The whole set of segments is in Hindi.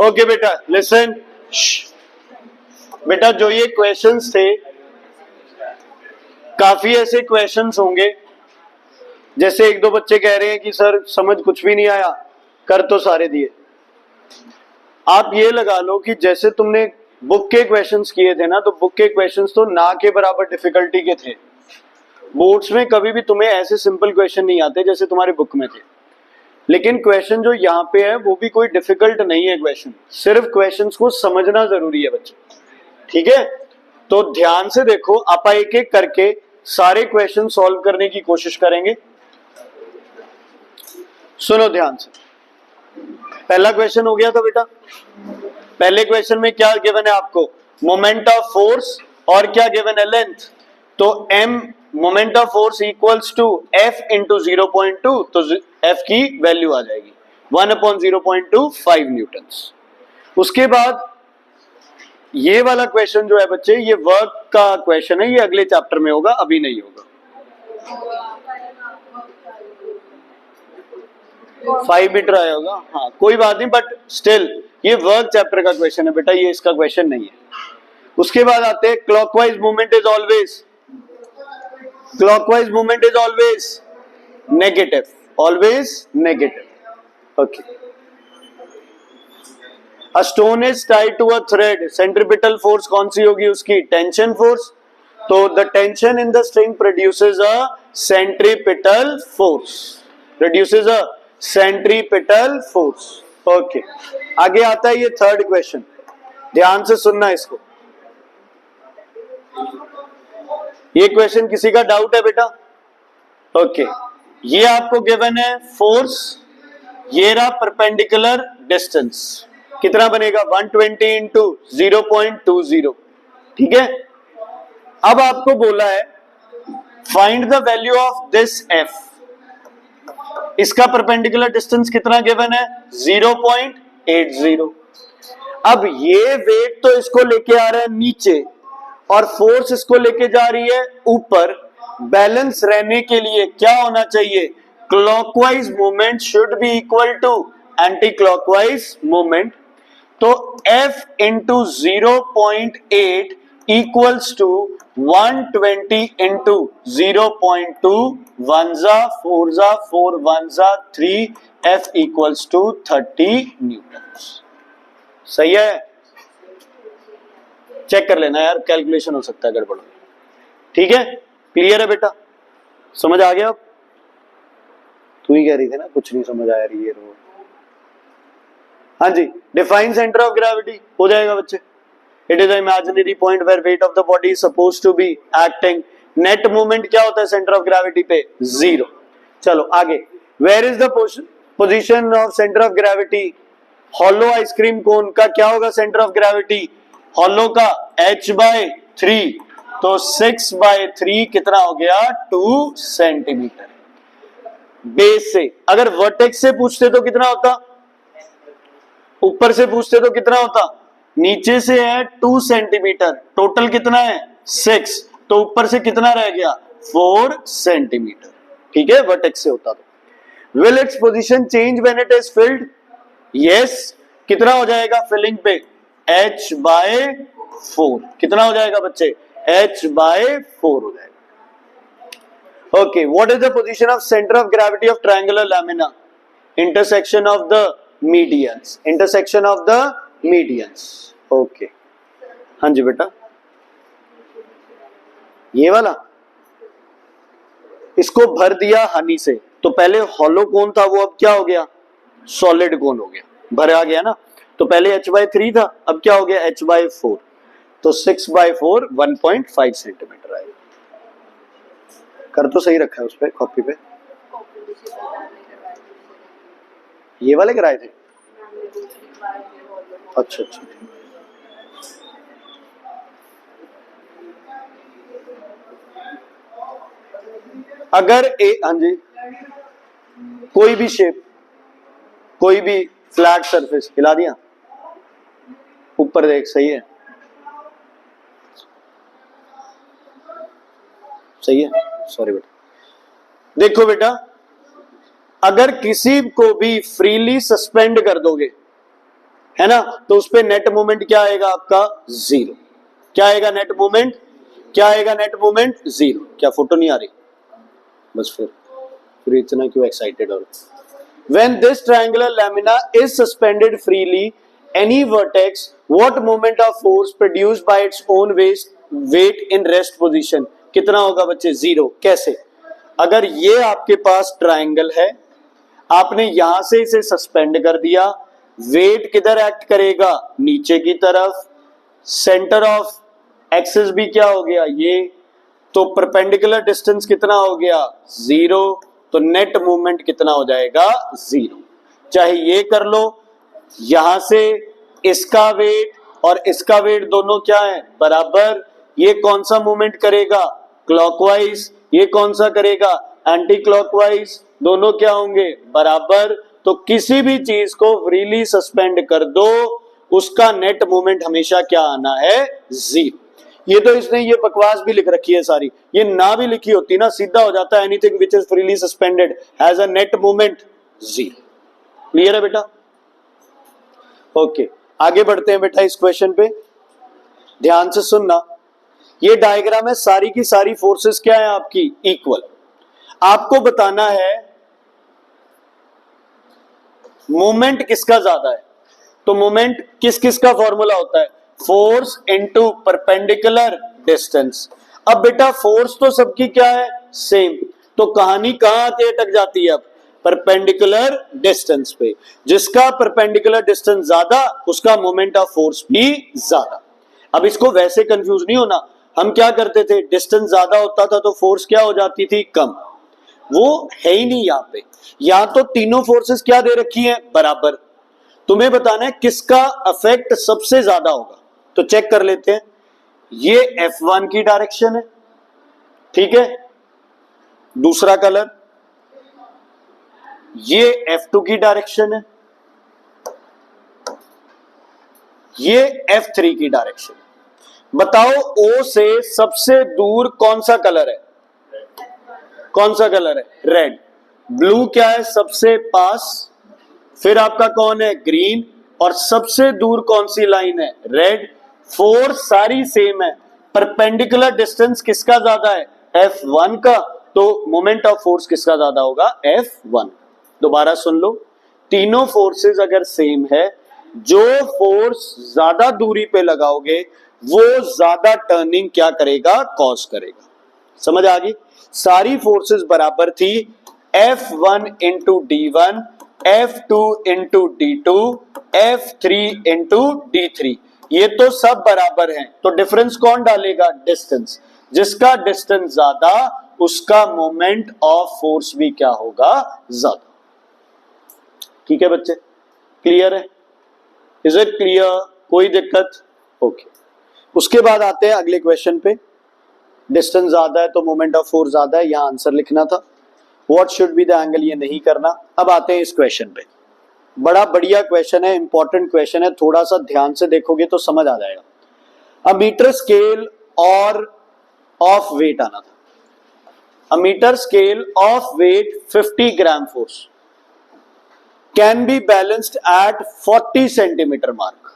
ओके बेटा लिसन। बेटा जो ये क्वेश्चंस थे, काफी ऐसे क्वेश्चंस होंगे जैसे एक दो बच्चे कह रहे हैं कि सर समझ कुछ भी नहीं आया, कर तो सारे दिए। आप ये लगा लो कि जैसे तुमने बुक के क्वेश्चंस किए थे ना, तो बुक के क्वेश्चंस तो ना के बराबर डिफिकल्टी के थे। बोर्ड्स में कभी भी तुम्हें ऐसे सिंपल क्वेश्चन नहीं आते जैसे तुम्हारे बुक में थे। लेकिन क्वेश्चन जो यहाँ पे है वो भी कोई डिफिकल्ट नहीं है क्वेश्चन, सिर्फ क्वेश्चंस को समझना जरूरी है बच्चे। ठीक है, तो ध्यान से देखो, आप एक एक करके सारे क्वेश्चन सॉल्व करने की कोशिश करेंगे। सुनो ध्यान से। पहला क्वेश्चन हो गया था बेटा। पहले क्वेश्चन में क्या गिवन है आपको? मोमेंट ऑफ फोर्स, और क्या गिवन है? लेंथ। तो m moment of force equals to f into 0.2, तो f की वैल्यू आ जाएगी 1/0.2 5 न्यूटन्स। उसके बाद ये वाला क्वेश्चन जो है बच्चे, ये वर्क का क्वेश्चन है, ये अगले चैप्टर में होगा, अभी नहीं होगा। 5 मीटर आया होगा, हाँ कोई बात नहीं, बट स्टिल ये वर्क चैप्टर का क्वेश्चन है बेटा, ये इसका क्वेश्चन नहीं है। उसके बाद आते हैं clockwise movement is always, clockwise movement is always negative, always negative. Okay. A stone is tied to a thread, centripetal force कौन सी होगी उसकी? Tension force. तो the tension in the string produces a centripetal force, produces a centripetal force. Okay, आगे आता है ये थर्ड क्वेश्चन, ध्यान से सुनना इसको। ये क्वेश्चन किसी का डाउट है बेटा? ओके, ये आपको गिवन है फोर्स, ये रहा परपेंडिकुलर डिस्टेंस, कितना बनेगा? 120 इंटू 0.20। ठीक है, अब आपको बोला है find the value of this F. इसका परपेंडिकुलर डिस्टेंस कितना गिवन है? 0.80। अब ये वेट तो इसको लेके आ रहा है नीचे और फोर्स इसको लेके जा रही है ऊपर। बैलेंस रहने के लिए क्या होना चाहिए? Clockwise movement should be equal to anti clockwise movement. तो F into 0.8 equals to 120 into 0.2, 1 जा 4 जा 4, 1 जा 3, F इक्वल्स टू 30 न्यूटन। सही है? चेक कर लेना यार, कैलकुलेशन हो सकता है गड़बड़। ठीक है, क्लियर है बेटा? समझ आ गया? तू ही कह रही थी ना कुछ नहीं समझ आया रही है। हाँ जी, डिफाइन सेंटर ऑफ ग्रेविटी हो जाएगा बच्चे। It is imaginary point where weight of the body is suppose to be acting. Net movement क्या होता है सेंटर ऑफ ग्रेविटी पे? 0। चलो आगे, where is the position of centre of gravity? Hollow ice cream cone का क्या होगा सेंटर ऑफ ग्रेविटी? हॉलो का h/3, तो 6/3 कितना हो गया? 2 सेंटीमीटर। बेस से, अगर वर्टेक्स से पूछते तो कितना होता? ऊपर से पूछते तो कितना होता? नीचे से है 2 सेंटीमीटर, टोटल कितना है? 6, तो ऊपर से कितना रह गया? 4 सेंटीमीटर। ठीक है, वर्टेक्स से होता तो। Will its position change when it is filled? Yes. कितना हो जाएगा फिलिंग पे? h/4। कितना हो जाएगा बच्चे? h/4 हो जाएगा। Okay, what is the position of centre of gravity of triangular lamina? Intersection of the medians, intersection of the medians. Okay, हाँ जी बेटा, ये वाला इसको भर दिया हनी से, तो पहले हॉलो कोन था वो अब क्या हो गया? सॉलिड कोन हो गया, भरा गया ना। तो पहले h/3 था, अब क्या हो गया? h/4, तो 6/4 1.5 सेंटीमीटर आएगा। कर तो सही रखा है उस पे, कॉपी पे। ये वाले कराए थे? अच्छा अच्छा, अगर हाँ जी, कोई भी शेप, कोई भी फ्लैट सरफेस, हिला दिया ऊपर देख, सही है? सही है, सॉरी बेटा। देखो बेटा, अगर किसी को भी फ्रीली सस्पेंड कर दोगे, है ना, तो उस पे नेट मूवमेंट क्या आएगा आपका? जीरो। क्या आएगा नेट मूवमेंट? क्या आएगा नेट मूवमेंट? जीरो। क्या फोटो नहीं आ रही? बस फिर इतना क्यों एक्साइटेड हो रहे? When this triangular lamina is suspended freely, any vertex, what moment of force produced by its own weight in rest position? कितना होगा बच्चे? जीरो। कैसे? अगर ये आपके पास ट्राइंगल है, आपने यहां से इसे सस्पेंड कर दिया, वेट किधर एक्ट करेगा? नीचे की तरफ। सेंटर ऑफ एक्सिस भी क्या हो गया? ये। तो परपेंडिकुलर डिस्टेंस कितना हो गया? जीरो। तो नेट मूवमेंट कितना हो जाएगा? जीरो। चाहे ये कर लो, यहां से इसका वेट और इसका वेट दोनों क्या है? बराबर। ये कौन सा मूवमेंट करेगा? क्लॉकवाइज। ये कौन सा करेगा? Anti clockwise. दोनों क्या होंगे? बराबर। तो किसी भी चीज को फ्रीली सस्पेंड कर दो, उसका नेट मूवमेंट हमेशा क्या आना है? जीरो। ये तो इसने ये बकवास भी लिख रखी है सारी, ये ना भी लिखी होती ना सीधा हो जाता है, anything which is freely suspended has a net movement zero. Clear है बेटा? ओके, आगे बढ़ते हैं बेटा इस क्वेश्चन पे, ध्यान से सुनना। ये डायग्राम है, सारी की सारी फोर्सेस क्या है आपकी? इक्वल। आपको बताना है मोमेंट किसका ज्यादा है। तो मोमेंट किस किस का फॉर्मूला होता है? Force into perpendicular distance. अब बेटा फोर्स तो सबकी क्या है? सेम। तो कहानी कहां आके अटक जाती है? अब परपेंडिकुलर डिस्टेंस पे। जिसका परपेंडिकुलर डिस्टेंस ज्यादा, उसका मोमेंट ऑफ फोर्स भी ज्यादा। अब इसको वैसे कंफ्यूज नहीं होना, हम क्या करते थे, डिस्टेंस ज्यादा होता था तो फोर्स क्या हो जाती थी? कम। वो है ही नहीं यहाँ पे। यहां तो तीनों फोर्सेस क्या दे रखी हैं? बराबर। तुम्हें बताना है किसका इफेक्ट सबसे ज्यादा होगा। तो चेक कर लेते हैं। ये F1 की डायरेक्शन है, ठीक है, दूसरा कलर। ये F2 की डायरेक्शन है, ये F3 की डायरेक्शन है। बताओ O से सबसे दूर कौन सा कलर है? कौन सा कलर है? रेड। ब्लू क्या है? सबसे पास। फिर आपका कौन है? ग्रीन। और सबसे दूर कौन सी लाइन है? रेड। फोर्स सारी सेम है, परपेंडिकुलर डिस्टेंस किसका ज्यादा है? F1 का। तो मोमेंट ऑफ फोर्स किसका ज्यादा होगा? F1। दोबारा सुन लो, तीनों फोर्सेस अगर सेम है, जो फोर्स ज्यादा दूरी पे लगाओगे वो ज्यादा टर्निंग क्या करेगा? कॉज करेगा। समझ आ गई? सारी फोर्सेस बराबर थी। F1 into D1, F2 into D2, F3 into D3, ये तो सब बराबर हैं। तो डिफरेंस कौन डालेगा? डिस्टेंस। जिसका डिस्टेंस ज्यादा, उसका मोमेंट ऑफ फोर्स भी क्या होगा? ज्यादा। ठीक है बच्चे, क्लियर है? Is it clear? कोई दिक्कत? ओके। उसके बाद आते हैं अगले क्वेश्चन पे। डिस्टेंस ज्यादा है तो मोमेंट ऑफ फोर्स ज्यादा है, यहां आंसर लिखना था। What should be the angle, ये नहीं करना। अब आते हैं इस क्वेश्चन पे। बड़ा बढ़िया क्वेश्चन है, इंपॉर्टेंट क्वेश्चन है, थोड़ा सा ध्यान से देखोगे तो समझ आ जाएगा। अ मीटर स्केल और ऑफ वेट आना था। A metre scale of weight 50 gram force can be balanced at 40 centimetre mark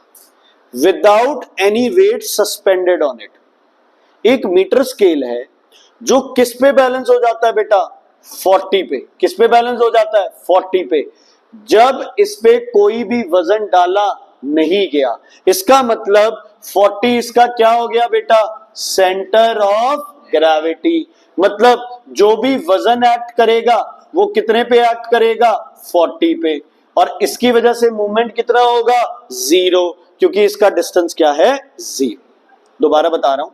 without any weight suspended on it. एक मीटर स्केल है जो किस पे बैलेंस हो जाता है बेटा? 40 पे। किस पे बैलेंस हो जाता है? 40 पे। जब इस पे कोई भी वजन डाला नहीं गया, इसका मतलब 40 इसका क्या हो गया बेटा? Centre of gravity. मतलब जो भी वजन एक्ट करेगा वो कितने पे एक्ट करेगा? 40 पे। और इसकी वजह से मूवमेंट कितना होगा? जीरो, क्योंकि इसका डिस्टेंस क्या है? जीरो। दोबारा बता रहा हूं,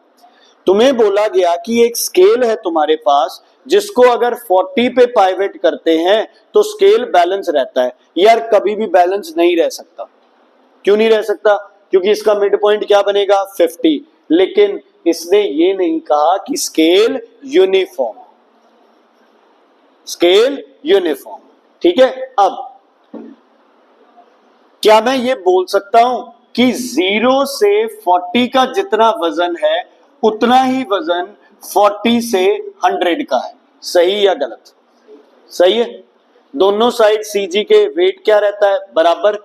तुम्हें बोला गया कि एक स्केल है तुम्हारे पास, जिसको अगर 40 पे पाइवेट करते हैं तो स्केल बैलेंस रहता है। यार कभी भी बैलेंस नहीं रह सकता। क्यों नहीं रह सकता? क्योंकि इसका मिड पॉइंट क्या बनेगा? 50। लेकिन इसने ये नहीं कहा कि स्केल यूनिफॉर्म। स्केल यूनिफॉर्म, ठीक है। अब क्या मैं ये बोल सकता हूं कि 0 से 40 का जितना वजन है उतना ही वजन 40 से 100 का है? सही या गलत? सही है, दोनों साइड सीजी के वेट क्या रहता है, बराबर।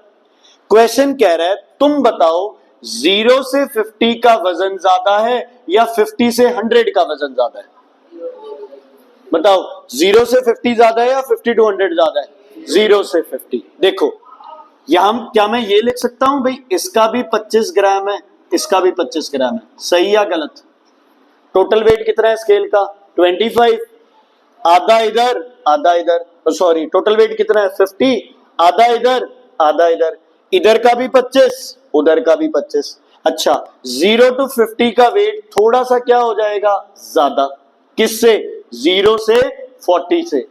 क्वेश्चन कह रहा है तुम बताओ 0 से 50 का वजन ज्यादा है या 50 से 100 का वजन ज्यादा है, बताओ 0 से 50 ज्यादा है या 50 to 100 ज्यादा है, 0 से 50। देखो यहां क्या मैं ये लिख सकता हूं भाई इसका भी 25 ग्राम है, इसका भी 25 ग्राम है, सही या गलत। टोटल वेट कितना है स्केल का 25, आधा इधर आधा इधर, सॉरी टोटल वेट कितना है 50, आधा इधर आधा इधर, इधर का भी 25 उधर का भी 25। अच्छा 0 to 50 का वेट थोड़ा सा क्या हो जाएगा ज्यादा, किससे, 0 से 40 से,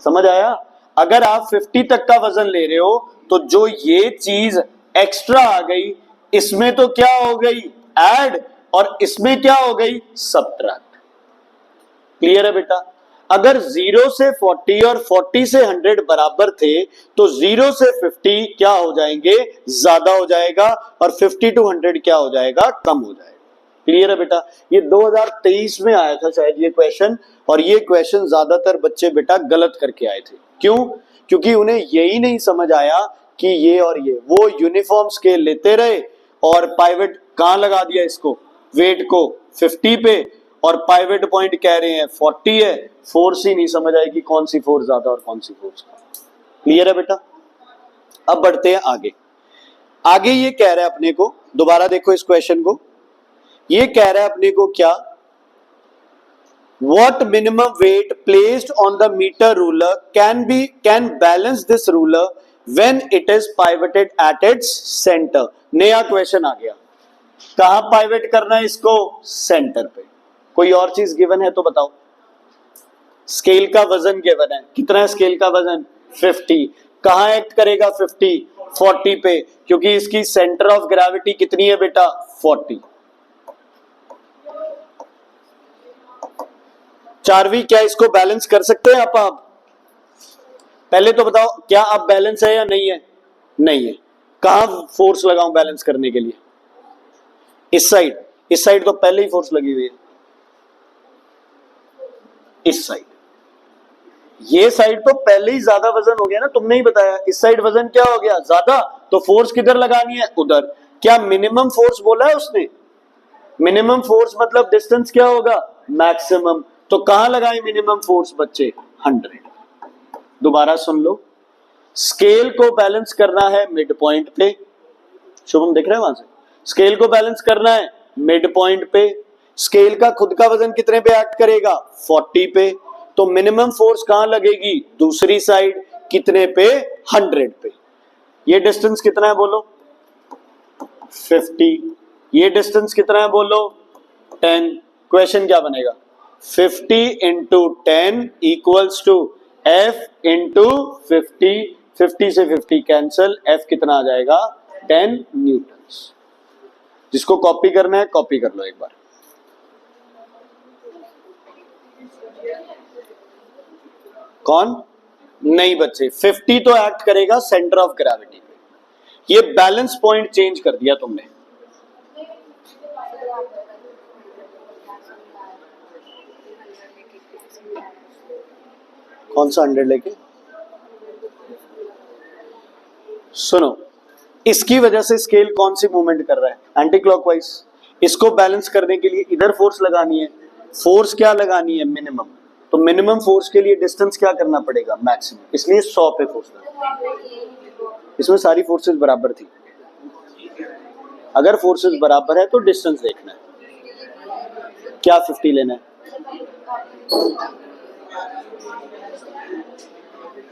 समझ आया। अगर आप 50 तक का वजन ले रहे हो तो जो ये चीज एक्स्ट्रा आ गई इसमें तो क्या हो गई ऐड, और इसमें क्या हो गई सबट्रैक्ट। क्लियर है बेटा। अगर 0 से 40 और 40 से 100 बराबर थे तो 0 से 50 क्या हो जाएंगे ज्यादा हो जाएगा और 50 to 100 क्या हो जाएगा कम हो जाएगा। क्लियर है बेटा। ये 2023 में आया था शायद ये क्वेश्चन, और ये क्वेश्चन ज्यादातर बच्चे बेटा गलत करके आए थे। क्यों, क्योंकि उन्हें यही नहीं समझ आया कि ये और ये, वो यूनिफॉर्म स्केल लेते रहे और पाइवट कहां लगा दिया इसको, वेट को 50 पे, और पाइवट पॉइंट कह रहे हैं 40 है, फोर्स ही नहीं समझ आएगी कौन सी फोर्स ज्यादा और कौन सी फोर्स कम। क्लियर है बेटा। अब बढ़ते हैं आगे। आगे ये कह रहा है अपने को, दोबारा देखो इस क्वेश्चन को, ये कह रहा है अपने को क्या, what minimum weight placed on the meter ruler can balance this ruler when it is pivoted at its center। नया क्वेश्चन आ गया, कहां पाइवट करना है इसको, सेंटर पे। कोई और चीज गिवन है तो बताओ। स्केल का वजन गिवन है, कितना है स्केल का वजन 50, कहां एक्ट करेगा 50, 40 पे, क्योंकि इसकी सेंटर ऑफ ग्रेविटी कितनी है बेटा 40। चारवी क्या इसको बैलेंस कर सकते हैं आप पहले तो बताओ क्या आप बैलेंस है या नहीं है, नहीं है। कहां फोर्स लगाऊं बैलेंस करने के लिए, इस साइड तो पहले ही फोर्स लगी हुई है, इस साइड, ये साइड तो पहले ही ज्यादा वजन हो गया ना, तुमने ही बताया इस साइड वजन क्या हो गया ज्यादा, तो फोर्स किधर लगानी है उधर। क्या मिनिमम फोर्स बोला है उसने, मिनिमम फोर्स मतलब डिस्टेंस क्या होगा मैक्सिमम, तो कहां लगाए मिनिमम फोर्स बच्चे 100। दोबारा सुन लो, स्केल को बैलेंस करना है मिड पॉइंट पे, शुभम दिख रहा है वहां से, स्केल को बैलेंस करना है मिड पॉइंट पे, स्केल का खुद का वजन कितने पे एक्ट करेगा 40 पे, तो मिनिमम फोर्स कहां लगेगी दूसरी साइड, कितने पे 100 पे। ये डिस्टेंस कितना है बोलो 50, ये डिस्टेंस कितना है बोलो 10। क्वेश्चन क्या बनेगा 50 into 10 equals to F into 50, 50 से 50 कैंसल, F कितना आ जाएगा 10 न्यूटन्स। जिसको कॉपी करना है कॉपी कर लो एक बार। कौन, नहीं बच्चे 50 तो एक्ट करेगा सेंटर ऑफ ग्रेविटी पे, ये बैलेंस पॉइंट चेंज कर दिया तुमने। कौन सा 100 लेके, सुनो इसकी वजह से स्केल कौन सी मूवमेंट कर रहा है एंटी क्लॉकवाइज, इसको बैलेंस करने के लिए इधर फोर्स लगानी है, फोर्स क्या लगानी है मिनिमम, तो मिनिमम फोर्स के लिए डिस्टेंस क्या करना पड़ेगा मैक्सिमम, इसलिए 100 पे फोर्स लगाना। इसमें सारी फोर्सेस बराबर थी, अगर फोर्सेस बराबर है तो डिस्टेंस देखना है, क्या 50 लेना है।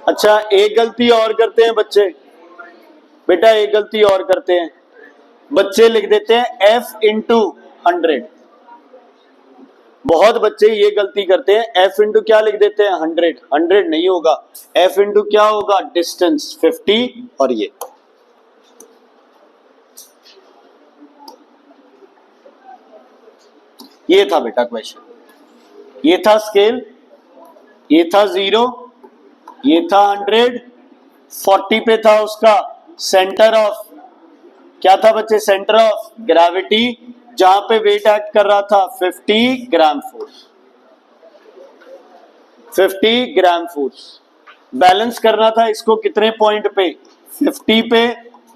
अच्छा एक गलती और करते हैं बच्चे, बेटा एक गलती और करते हैं बच्चे, लिख देते हैं F इंटू 100। बहुत बच्चे ये गलती करते हैं, F इंटू क्या लिख देते हैं 100, 100 नहीं होगा, F इंटू क्या होगा डिस्टेंस 50, और ये था बेटा क्वेश्चन, ये था स्केल, ये था 0, ये था 100, 40 पे था उसका सेंटर ऑफ, क्या था बच्चे सेंटर ऑफ ग्रेविटी, जहां पे वेट एक्ट कर रहा था 50 gram force. 50 gram force. Balance करना था इसको कितने पॉइंट पे? 50 पे,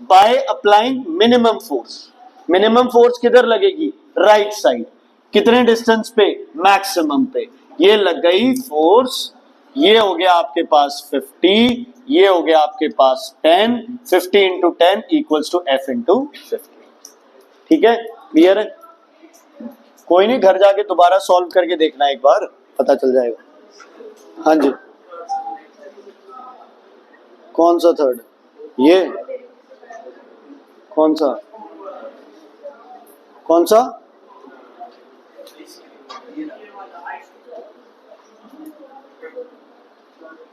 by applying minimum force. Minimum force किधर लगेगी? Right side. कितने डिस्टेंस पे? मैक्सिमम पे। ये लग गई फोर्स, ये हो गया आपके पास 50, ये हो गया आपके पास 10, 50 into 10 equals to F into 50। ठीक है, क्लियर है? कोई नहीं, घर जाके दोबारा सॉल्व करके देखना, एक बार पता चल जाएगा। हाँ जी, कौन सा थर्ड? ये कौन सा? कौन सा?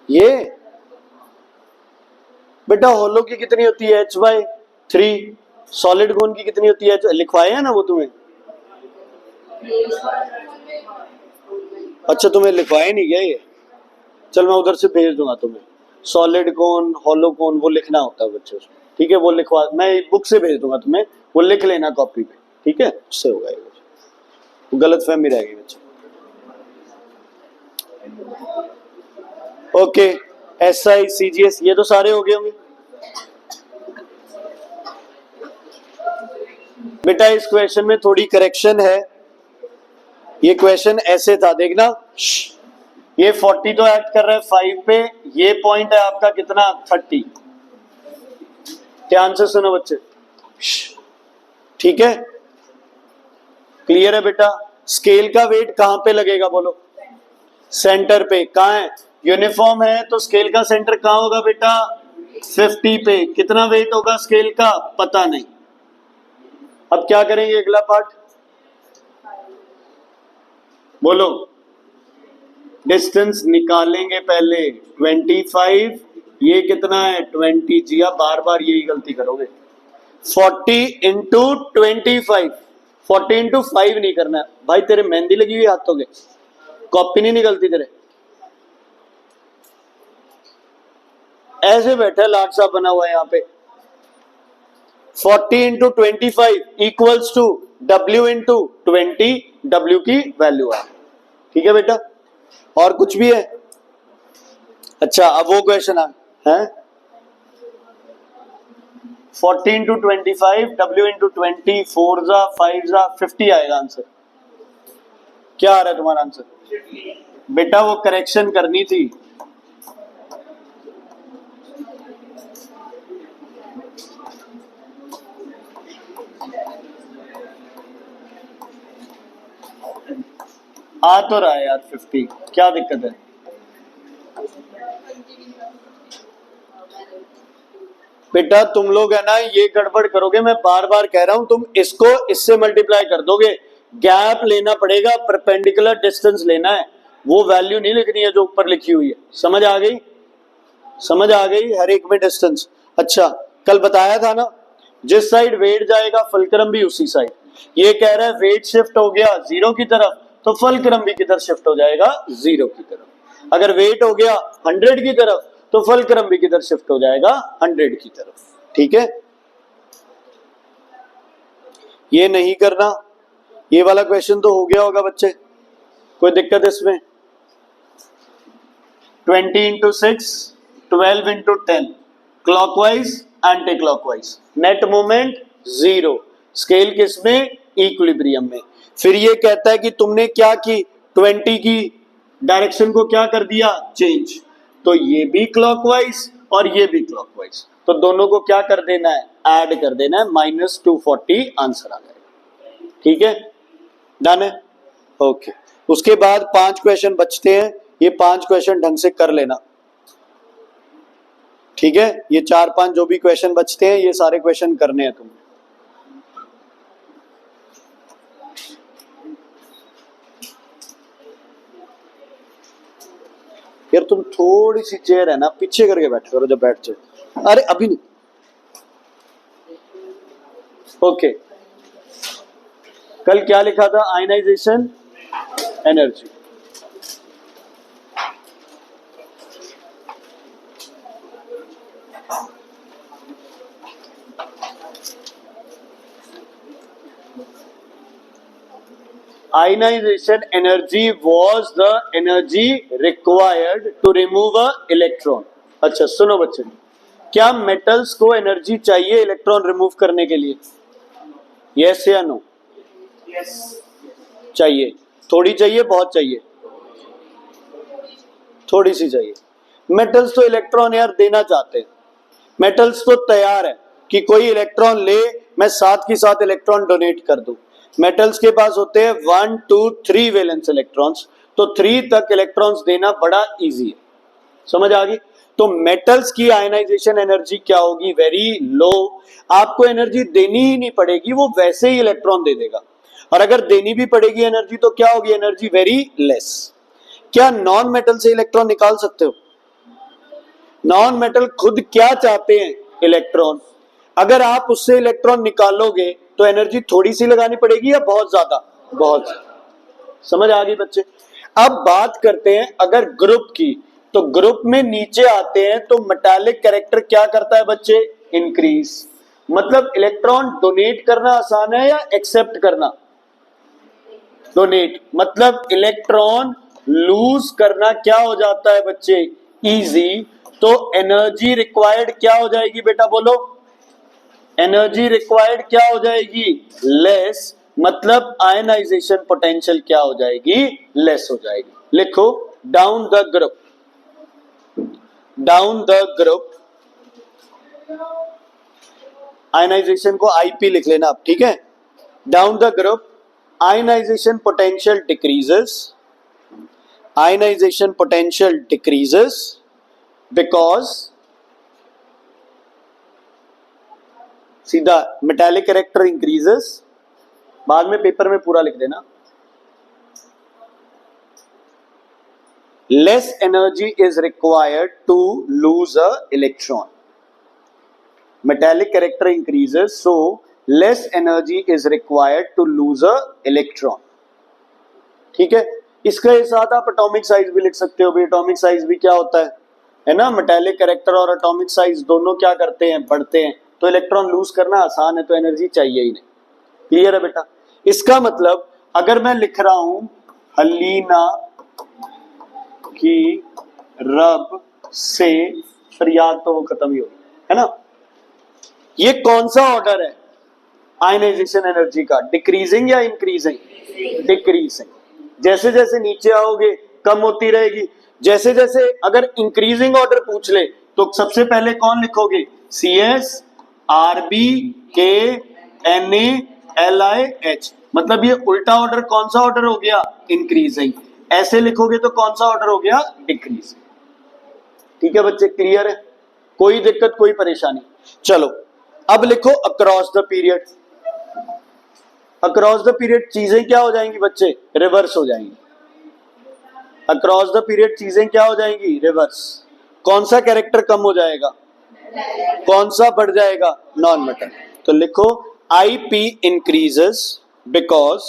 ये बेटा होलो की कितनी होती है? H/3। सॉलिड कोन की कितनी होती है? लिखवाया है ना वो तुम्हें? अच्छा, तुम्हें लिखवाया नहीं गया ये? चल मैं उधर से भेज दूंगा तुम्हें। सॉलिड कोन, होलो कोन, वो लिखना होता है बच्चों से। ठीक है, वो लिखवा, मैं बुक से भेज दूंगा तुम्हें, वो लिख लेना कॉपी पे। ठीक है, उससे होगा ये, गलत फहमी रहेगी बच्चे। ओके, SI CGS ये तो सारे हो गए होंगे बेटा। इस क्वेश्चन में थोड़ी करेक्शन है। ये क्वेश्चन ऐसे था, देखना। ये 40 तो ऐड कर रहा है 5 पे, ये पॉइंट है आपका कितना? 30। ध्यान से सुनो बच्चे, ठीक है? क्लियर है बेटा? स्केल का वेट कहां पे लगेगा बोलो? सेंटर पे। कहां है? यूनिफॉर्म है तो स्केल का सेंटर कहां होगा बेटा? 50 पे। कितना वेट होगा स्केल का? पता नहीं। अब क्या करेंगे अगला पार्ट? बोलो। डिस्टेंस निकालेंगे पहले। 25, ये कितना है? 20। जिया बार बार यही गलती करोगे। 40 इंटू 25। 40 इंटू 5 नहीं करना है भाई, तेरे मेहंदी लगी हुई हाथों के, कॉपी नहीं निकलती तेरे। ऐसे बैठा लाट साहब बना हुआ है यहाँ पे। 40 into 25 equals to W into 20, W की वैल्यू है। ठीक है बेटा? और कुछ भी है? अच्छा, अब वो क्वेश्चन है 40 इंटू 25, W इंटू 20, 4 जा 5 जा 50 आएगा आंसर। क्या आ रहा है तुम्हारा आंसर? बेटा वो करेक्शन करनी थी। आ तो रहा है यार 50, क्या दिक्कत है? बेटा तुम लोग है ना, ये गड़बड़ करोगे, मैं बार बार कह रहा हूं, तुम इसको इससे मल्टीप्लाई कर दोगे। गैप लेना पड़ेगा, परपेंडिकुलर डिस्टेंस लेना है, वो वैल्यू नहीं लिखनी है जो ऊपर लिखी हुई है। समझ आ गई? समझ आ गई? हर एक में डिस्टेंस। अच्छा, कल बताया था ना, जिस साइड वेट जाएगा फलक्रम भी उसी साइड। ये कह रहा है वेट शिफ्ट हो गया 0 की तरफ, तो फलक्रम भी किधर शिफ्ट हो जाएगा? 0 की तरफ। अगर वेट हो गया 100 की तरफ, तो फलक्रम भी किधर शिफ्ट हो जाएगा? 100 की तरफ। ठीक है, ये नहीं करना। ये वाला क्वेश्चन तो हो गया होगा बच्चे, कोई दिक्कत इसमें? 20 into 6, 12 into 10, clockwise anti clockwise, net movement 0। Scale किसमें? इक्विलिब्रियम में। फिर ये कहता है कि तुमने क्या की? 20 की डायरेक्शन को क्या कर दिया? चेंज। तो ये भी क्लॉकवाइज और ये भी क्लॉकवाइज, तो दोनों को क्या कर देना है? ऐड कर देना है। -240 आंसर आ जाएगा। ठीक है, डन है? ओके। उसके बाद 5 क्वेश्चन बचते हैं, ये 5 क्वेश्चन ढंग से कर लेना। ठीक है, ये 4-5 जो भी क्वेश्चन बचते हैं, ये सारे क्वेश्चन करने हैं तुम्हें। यार तुम थोड़ी सी चेयर है ना पीछे करके बैठ करो जब बैठ जाओ। अरे अभी नहीं। ओके, कल क्या लिखा था? Ionisation energy. Ionisation energy was the energy required to remove a electron. अच्छा सुनो बच्चे, क्या मेटल्स को एनर्जी चाहिए इलेक्ट्रॉन रिमूव करने के लिए? यस या नो? यस। चाहिए। थोड़ी चाहिए, बहुत चाहिए? थोड़ी सी चाहिए। मेटल्स तो इलेक्ट्रॉन यार देना चाहते हैं, मेटल्स तो तैयार है कि कोई इलेक्ट्रॉन ले, मैं साथ की साथ इलेक्ट्रॉन डोनेट कर दूं। मेटल्स के पास होते हैं 1 2 3 वैलेंस इलेक्ट्रॉन्स, तो 3 तक इलेक्ट्रॉन्स देना बड़ा इजी है। समझ आ गई? तो मेटल्स की आयनाइजेशन एनर्जी क्या होगी? Very low. आपको एनर्जी देनी ही नहीं पड़ेगी, वो वैसे ही इलेक्ट्रॉन दे देगा। और अगर देनी भी पड़ेगी एनर्जी तो क्या होगी? Energy very less. क्या नॉन मेटल से इलेक्ट्रॉन निकाल सकते हो? नॉन मेटल खुद क्या चाहते हैं? इलेक्ट्रॉन। अगर आप उससे इलेक्ट्रॉन निकालोगे तो एनर्जी थोड़ी सी लगानी पड़ेगी या बहुत ज्यादा? बहुत ज्यादा। समझ आ गई बच्चे? अब बात करते हैं अगर ग्रुप की, तो ग्रुप में नीचे आते हैं तो मेटालिक कैरेक्टर क्या करता है बच्चे? इंक्रीज। मतलब इलेक्ट्रॉन डोनेट करना आसान है या एक्सेप्ट करना? डोनेट। मतलब इलेक्ट्रॉन लूज करना क्या हो जाता है बच्चे? इजी। तो एनर्जी रिक्वायर्ड क्या हो जाएगी बेटा? बोलो। एनर्जी रिक्वायर्ड क्या हो जाएगी? लेस। मतलब आयनाइजेशन पोटेंशियल क्या हो जाएगी? लेस हो जाएगी। लिखो down the group, down the group ionisation को आईपी लिख लेना आप, ठीक है? Down the group ionisation potential decreases, ionisation potential decreases because, सीधा मेटालिक कैरेक्टर इंक्रीजेस, बाद में पेपर में पूरा लिख देना। less energy is required to lose a electron. Metallic character increases, so less energy is required to lose a electron. ठीक है? इसके साथ आप एटॉमिक साइज भी लिख सकते हो भी। एटॉमिक साइज भी क्या होता है ना? मेटालिक कैरेक्टर और एटॉमिक साइज दोनों क्या करते हैं? बढ़ते हैं। तो इलेक्ट्रॉन लूज करना आसान है, तो एनर्जी चाहिए ही नहीं। क्लियर है बेटा? इसका मतलब अगर मैं लिख रहा हूं हलीना की रब से फरियाद, तो वो खत्म ही होगी, है ना? ये कौन सा ऑर्डर है आयनाइजेशन एनर्जी का? डिक्रीजिंग या इंक्रीजिंग? डिक्रीजिंग। जैसे जैसे नीचे आओगे कम होती रहेगी। जैसे जैसे अगर इंक्रीजिंग ऑर्डर पूछ ले तो सबसे पहले कौन लिखोगे? CS RB K Na LiH। मतलब ये उल्टा ऑर्डर कौन सा ऑर्डर हो गया? इंक्रीजिंग। ऐसे लिखोगे तो कौन सा ऑर्डर हो गया? डिक्रीजिंग। ठीक है बच्चे? क्लियर है? कोई दिक्कत, कोई परेशानी? चलो अब लिखो across the period. Across the period चीजें क्या हो जाएंगी बच्चे? रिवर्स हो जाएंगी। अक्रॉस द पीरियड चीजें क्या हो जाएंगी? रिवर्स। कौन सा कैरेक्टर कम हो जाएगा? कौन सा बढ़ जाएगा? Non metal. तो लिखो IP increases because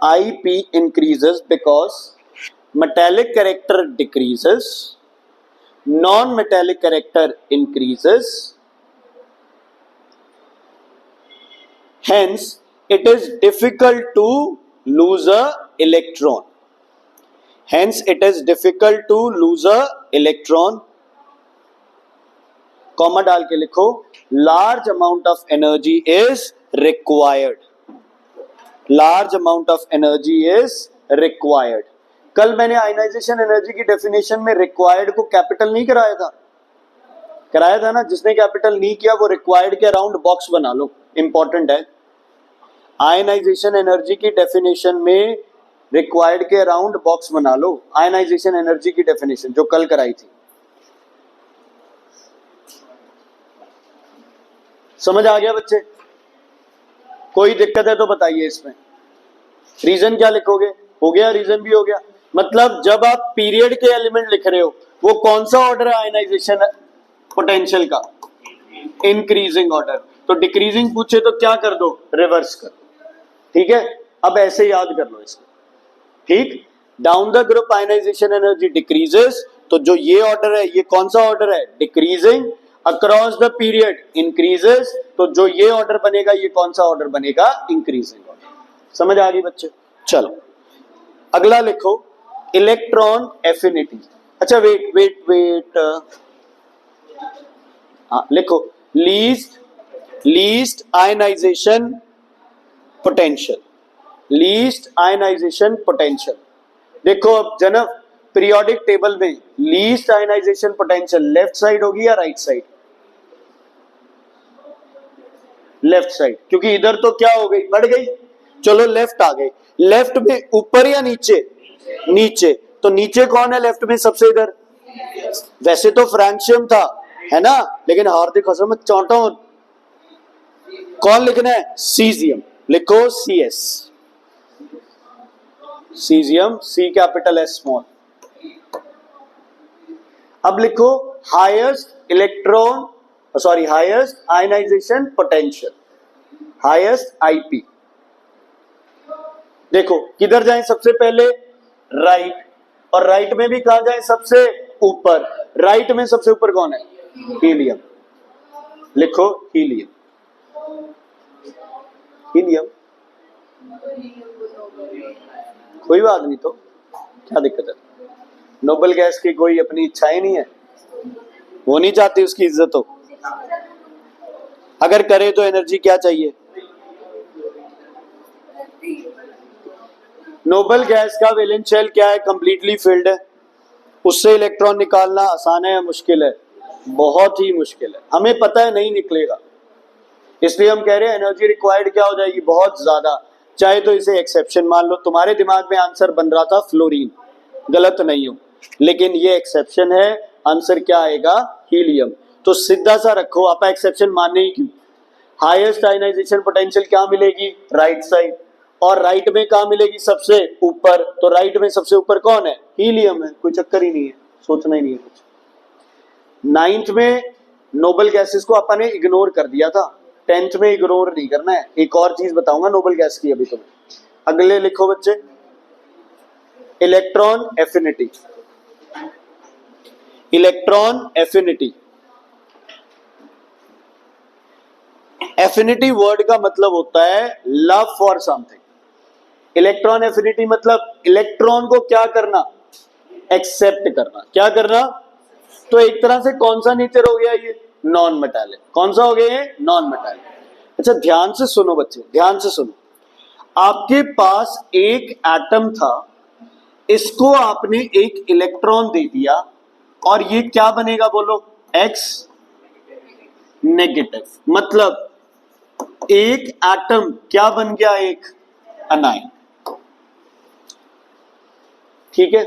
IP increases because metallic character decreases, non-metallic character increases, hence it is difficult to lose a electron. Hence it is difficult to lose a electron. Comma डाल के लिखो large amount of energy is required. Large amount of energy is required. कल मैंने आयनाइजेशन एनर्जी की डेफिनेशन में रिक्वायर्ड को कैपिटल नहीं कराया था? कराया था ना? जिसने कैपिटल नहीं किया वो रिक्वायर्ड के अराउंड बॉक्स बना लो, इंपॉर्टेंट है। आयनाइजेशन एनर्जी की डेफिनेशन में रिक्वायर्ड के अराउंड बॉक्स बना लो। आयनाइजेशन एनर्जी की डेफिनेशन जो कल कराई थी, समझ आ गया बच्चे? कोई दिक्कत है तो बताइए इसमें। रीजन क्या लिखोगे? हो गया? रीजन भी हो गया। मतलब जब आप पीरियड के एलिमेंट लिख रहे हो वो कौन सा ऑर्डर है आयनाइजेशन पोटेंशियल का? Increasing order. तो डिक्रीजिंग पूछे तो क्या कर दो? रिवर्स कर दो। ठीक है? अब ऐसे याद कर लो इसको। ठीक? Down the group ionisation energy decreases, तो जो ये ऑर्डर है ये कौन सा ऑर्डर है? Decreasing. Across the period increases, तो जो ये ऑर्डर बनेगा ये कौन सा ऑर्डर बनेगा? Increasing order. समझ आ गई बच्चे? चलो अगला लिखो इलेक्ट्रॉन एफिनिटी। अच्छा वेट वेट वेट, हाँ लिखो least ionisation potential, least ionisation potential. देखो अब जनक पीरियोडिक टेबल में least ionisation potential left side होगी या राइट साइड? लेफ्ट साइड, क्योंकि इधर तो क्या हो गई, बढ़ गई। चलो लेफ्ट आ गए, लेफ्ट में ऊपर या नीचे? नीचे। तो नीचे कौन है लेफ्ट में सबसे इधर? वैसे तो फ्रैंशियम था, है ना, लेकिन हार्दिक हसन में चौंटा। कौन लिखना है? सीजियम। लिखो CS, caesium, C capital S small. अब लिखो highest electron, sorry highest ionisation potential, highest IP। देखो किधर जाएं सबसे पहले? राइट, और राइट में भी कहां जाएं? सबसे ऊपर। राइट में सबसे ऊपर कौन है? हीलियम। लिखो हीलियम, हीलियम। कोई बात नहीं, तो क्या दिक्कत है? नोबेल गैस की कोई अपनी इच्छा ही नहीं है, वो नहीं चाहती उसकी इज्जत हो। अगर करे तो एनर्जी क्या चाहिए? नोबेल गैस का वैलेंस शेल क्या है? कंप्लीटली फिल्ड है। उससे इलेक्ट्रॉन निकालना आसान है या मुश्किल है? बहुत ही मुश्किल है। हमें पता है नहीं निकलेगा, इसलिए हम कह रहे हैं एनर्जी रिक्वायर्ड क्या हो जाएगी? बहुत ज्यादा। चाहे तो इसे एक्सेप्शन मान लो। तुम्हारे दिमाग में आंसर बन रहा था फ्लोरीन, गलत नहीं हो, लेकिन ये एक्सेप्शन है। आंसर क्या आएगा? हीलियम। तो सीधा सा रखो, आप एक्सेप्शन मानने ही क्यों? हाईएस्ट आयनाइजेशन पोटेंशियल क्या मिलेगी? Right side. और राइट में कहां मिलेगी? सबसे ऊपर। तो राइट में सबसे ऊपर कौन है? हीलियम है, कोई चक्कर ही नहीं है, सोचना ही नहीं है कुछ। 9th में नोबेल गैसेस को अपन ने इग्नोर कर दिया था, 10th में इग्नोर नहीं करना है। एक और चीज बताऊंगा नोबेल गैस की अभी तुम्हें। अगले लिखो बच्चे electron affinity, electron affinity. Affinity word का मतलब होता है love for something. Electron affinity मतलब इलेक्ट्रॉन को क्या करना? एक्सेप्ट करना। क्या करना? तो एक तरह से कौन सा नेचर हो गया ये? Non metallic. कौन सा हो गया ये? Non metallic. अच्छा ध्यान से सुनो बच्चे, ध्यान से सुनो। आपके पास एक एटम था, इसको आपने एक इलेक्ट्रॉन दे दिया, और ये क्या बनेगा बोलो? X negative. मतलब एक एटम क्या बन गया? एक अनायन। ठीक है,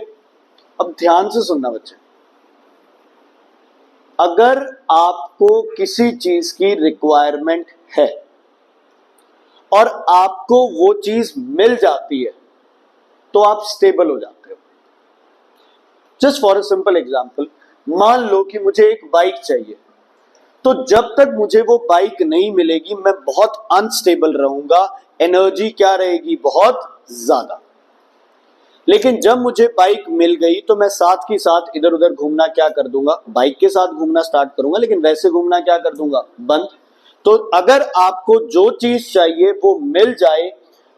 अब ध्यान से सुनना बच्चे। अगर आपको किसी चीज की रिक्वायरमेंट है और आपको वो चीज मिल जाती है, तो आप स्टेबल हो जाते हो। Just for a simple example, मान लो कि मुझे एक बाइक चाहिए, तो जब तक मुझे वो बाइक नहीं मिलेगी मैं बहुत अनस्टेबल रहूंगा। एनर्जी क्या रहेगी? बहुत ज्यादा। लेकिन जब मुझे बाइक मिल गई तो मैं साथ के साथ इधर उधर घूमना क्या कर दूंगा? बाइक के साथ घूमना स्टार्ट करूंगा, लेकिन वैसे घूमना क्या कर दूंगा? बंद। तो अगर आपको जो चीज चाहिए वो मिल जाए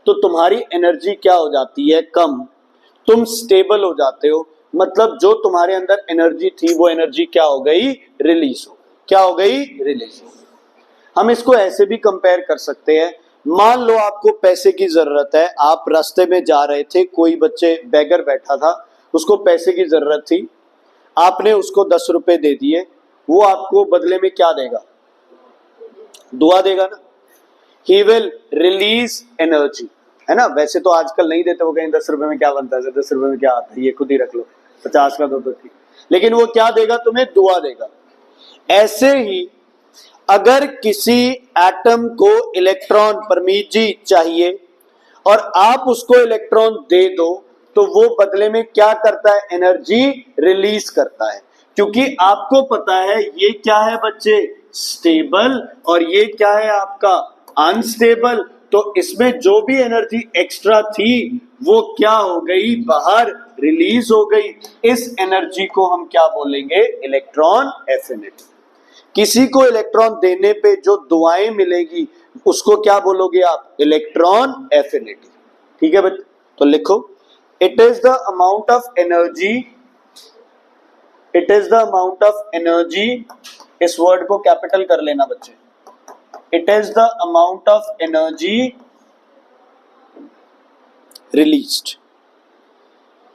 तो तुम्हारी एनर्जी क्या हो जाती है? कम। तुम स्टेबल हो जाते हो। मतलब जो तुम्हारे अंदर एनर्जी थी वो एनर्जी क्या हो गई? रिलीज हो। क्या हो गई? रिलीज हो। हम इसको ऐसे भी कंपेयर कर सकते हैं। मान लो आपको पैसे की जरूरत है, आप रास्ते में जा रहे थे, कोई बच्चे बेगर बैठा था, उसको पैसे की जरूरत थी, आपने उसको 10 रुपए दे दिए, वो आपको बदले में क्या देगा? दुआ देगा ना। ही विल रिलीज एनर्जी, है ना। वैसे तो आजकल नहीं देते, वो कहीं 10 रुपए में क्या बनता है, 10 रुपए में क्या आता है, ये खुद ही रख लो, 50 का दो, लेकिन वो क्या देगा तुम्हें? दुआ देगा। ऐसे ही अगर किसी एटम को इलेक्ट्रॉन परमीत जी चाहिए और आप उसको इलेक्ट्रॉन दे दो, तो वो बदले में क्या करता है? एनर्जी रिलीज करता है। क्योंकि आपको पता है ये क्या है बच्चे? स्टेबल, और ये क्या है आपका? अनस्टेबल। तो इसमें जो भी एनर्जी एक्स्ट्रा थी वो क्या हो गई? बाहर रिलीज हो गई। इस एनर्जी को हम क्या बोलेंगे? Electron affinity. किसी को इलेक्ट्रॉन देने पे जो दुआएं मिलेगी उसको क्या बोलोगे आप? Electron affinity. ठीक है बच्चे, तो लिखो it is the amount of energy, it is the amount of energy, इस वर्ड को कैपिटल कर लेना बच्चे, it is the amount of energy released,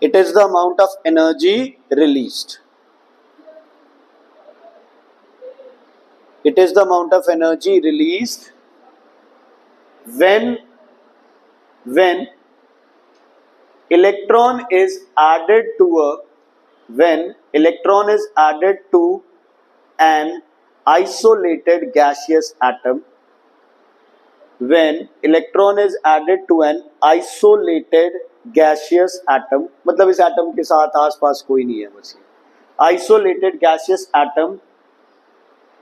it is the amount of energy released, it is the amount of energy released when electron is added to a, when electron is added to an isolated gaseous atom, when electron is added to an isolated gaseous atom, मतलब इस एटम के साथ आसपास कोई नहीं है बस ये isolated gaseous atom